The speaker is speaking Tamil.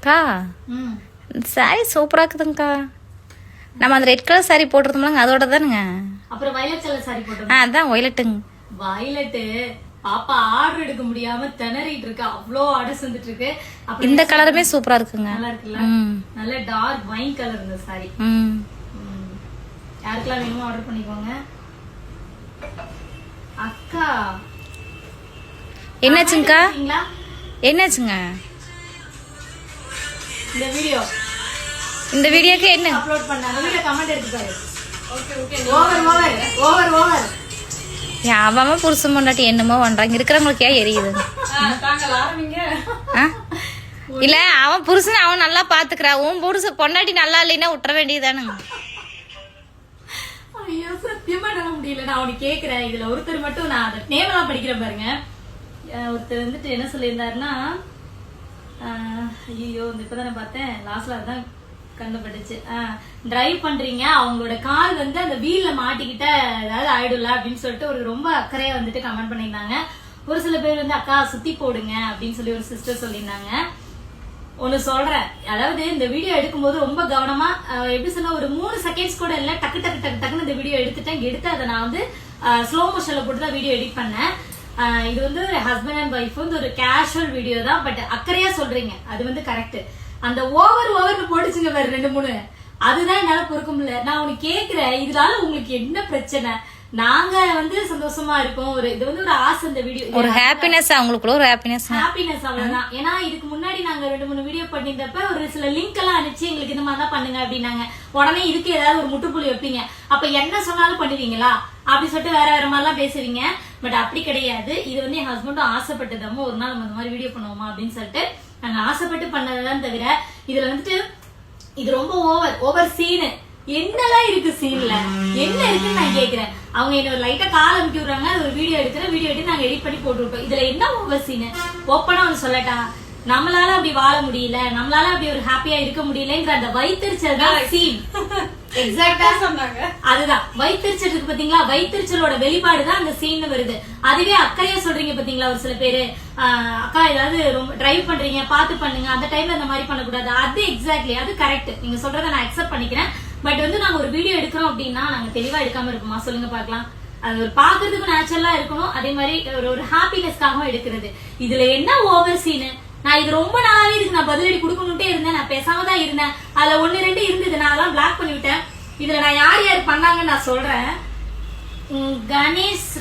அக்கா சாரி சூப்பரா இருக்குதுங்கக்கா. நம்ம அந்த ரெட் கலர் சாரி போட்டிருந்தோம்லங்க அதோட தானுங்க. அப்புறம் வயலட் கலர் சாரி போட்டோம். அதான் வயலட்டுங்க. வயலட்டு பாப்பா ஆர்டர் எடுக்க முடியாம திணறிட்டு இருக்கு. அவ்வளோ ஆர்டர்ஸ் வந்துட்டு இருக்கு. இந்த கலருமே சூப்பரா இருக்குங்க. நல்லா இருக்குல்ல? நல்ல டார்க் வைன் கலர் இந்த சாரி. யாருக்கெல்லாம் வேணுமோ ஆர்டர் பண்ணிக்கோங்க. அக்கா என்னாச்சுங்கக்கா? என்னாச்சுங்க? இந்த வீடியோக்கு என்ன அப்லோட் பண்ணாங்க? வீடியோ கமெண்ட் எடுத்து பாரு. Okay okay. Over over over over. அவன் புருஷன் பொண்டாட்டி என்னமோ பண்றாங்க. இருக்கிறவங்களுக்கு ஏன் எரியுது? இல்ல அவன் புருஷன் அவன் நல்லா பாத்துக்கிறா. உன் புருஷன் பொண்டாட்டி நல்லா இல்லைன்னா விட்டுற வேண்டியதானுங்க. ஐயோ சத்தியமா என்னால முடியல. நான் அவனுக்கு கேக்குறேன். இதுல ஒருத்தர் மட்டும் நான் அந்த நேம் எல்லாம் படிக்கிறேன் பாருங்க. ஒருத்தர் வந்துட்டு என்ன சொல்லியிருந்தாருன்னா, ஐயோ இப்பதான் பார்த்தேன் லாஸ்ட்ல அதான் கண்டுபட்டுச்சு. டிரைவ் பண்றீங்க, அவங்களோட கால் வந்து அந்த வீல்ல மாட்டிக்கிட்ட ஏதாவது ஆயிடும்ல அப்படின்னு சொல்லிட்டு ஒரு ரொம்ப அக்கறையா வந்துட்டு கமெண்ட் பண்ணியிருந்தாங்க. ஒரு சில பேர் வந்து அக்கா சுத்தி போடுங்க அப்படின்னு சொல்லி ஒரு சிஸ்டர் சொல்லியிருந்தாங்க. ஒன்னு சொல்றேன், அதாவது இந்த வீடியோ எடுக்கும்போது ரொம்ப கவனமா, எப்படி சொன்னா ஒரு 3 செகண்ட்ஸ் கூட இல்ல, டக்கு டக்கு டக்கு டக்குன்னு இந்த வீடியோ எடுத்துட்டேன். எடுத்து அதை நான் வந்து ஸ்லோ மோஷன்ல போட்டு தான் வீடியோ எடிட் பண்ணேன். இது வந்து ஒரு ஹஸ்பண்ட் அண்ட் ஒய்ஃப் வந்து ஒரு கேஷுவல் வீடியோ தான். பட் அக்கறையா சொல்றீங்க, அது வந்து கரெக்ட். அந்த ஓவர் போட்டுச்சுங்க வேற 2-3, அதுதான் என்னால பொறுக்க முடியல. நான் உனக்கு கேக்குறேன், இதனால உங்களுக்கு என்ன பிரச்சனை? நாங்க வந்து சந்தோஷமா இருக்கோம். ஒரு இது வந்து ஒரு ஆசை, இந்த வீடியோ ஒரு ஹாப்பினஸ், அவங்களுக்குள்ள ஒரு ஹாப்பினஸ் அவ்வளவுதான். ஏன்னா இதுக்கு முன்னாடி நாங்க 2-3 வீடியோ பண்ணிருந்தப்ப ஒரு சில லிங்க் எல்லாம் அனுப்பிச்சு எங்களுக்கு இந்த மாதிரி தான் பண்ணுங்க அப்படின்னாங்க. உடனே இதுக்கு ஏதாவது ஒரு முட்டுப்புள்ளி வைப்பீங்க. அப்ப என்ன சொன்னாலும் பண்ணுவீங்களா அப்படி சொல்லிட்டு வேற வேற மாதிரிலாம் பேசுவீங்க. பட் அப்படி கிடையாது. இது வந்து என் ஹஸ்பண்டும் ஆசைப்பட்டதாமோ ஒரு நாள் நம்ம இந்த மாதிரி வீடியோ பண்ணுவோமா அப்படின்னு சொல்லிட்டு நாங்க ஆசைப்பட்டு பண்ணதான் தவிர, இதுல வந்துட்டு இது ரொம்ப ஓவர் சீனு. என்னெல்லாம் இருக்கு சீன்ல, என்ன இருக்குன்னு நான் கேக்குறேன். அவங்க என்ன ஒரு லைட்டா கால் அமுக்கி விடுறாங்க, ஒரு வீடியோ எடுக்கிறேன், வீடியோ எடுத்து நாங்க எடிட் பண்ணி போட்டு விட்டோம். இதுல என்ன ஓவர் சீனு? ஓப்பனா ஒன்னு சொல்லட்டா, நம்மளால அப்படி வாழ முடியல, நம்மளால அப்படி ஒரு ஹாப்பியா இருக்க முடியலங்கிற அந்த வைத்தறிச்சல் தான் சீன். எக்ஸாக்டா சொன்னாங்க. அதுதான் வைத்தறிச்சல் இருக்கு பாத்தீங்களா, வைத்தறிச்சலோட வெளிப்பாடுதான் அந்த சீன் வருது. அதுவே அக்கறையா சொல்றீங்க பாத்தீங்களா ஒரு சில பேரு, அக்கா ஏதாவது ரொம்ப டிரைவ் பண்றீங்க பார்த்து பண்ணுங்க, அந்த டைம்ல அந்த மாதிரி பண்ணக்கூடாது. அது எக்ஸாக்ட்லி அது கரெக்ட். நீங்க சொல்றத நான் அக்செப்ட் பண்ணிக்கிறேன். பட் வந்து நாங்க ஒரு வீடியோ எடுக்கிறோம் அப்படின்னா நாங்க தெளிவா எடுக்காம இருப்போமா சொல்லுங்க பாக்கலாம்? அது ஒரு பாக்குறதுக்கு நேச்சுரலா இருக்கணும். அதே மாதிரி ஒரு ஹாப்பினஸ்க்காகவும் எடுக்கிறது. இதுல என்ன ஓவர் சீனு? நான் இது ரொம்ப நாளாவே இதுக்கு நான் பதிலடி கொடுக்கணும்ட்டே இருந்தேன். நான் பேசாம தான் இருந்தேன். அதுல 1-2 இருந்தது, நான் அதெல்லாம் பிளாக் பண்ணி விட்டேன். இதுல நான் யார் யார் பண்ணாங்கன்னு நான் சொல்றேன். கணேஷ்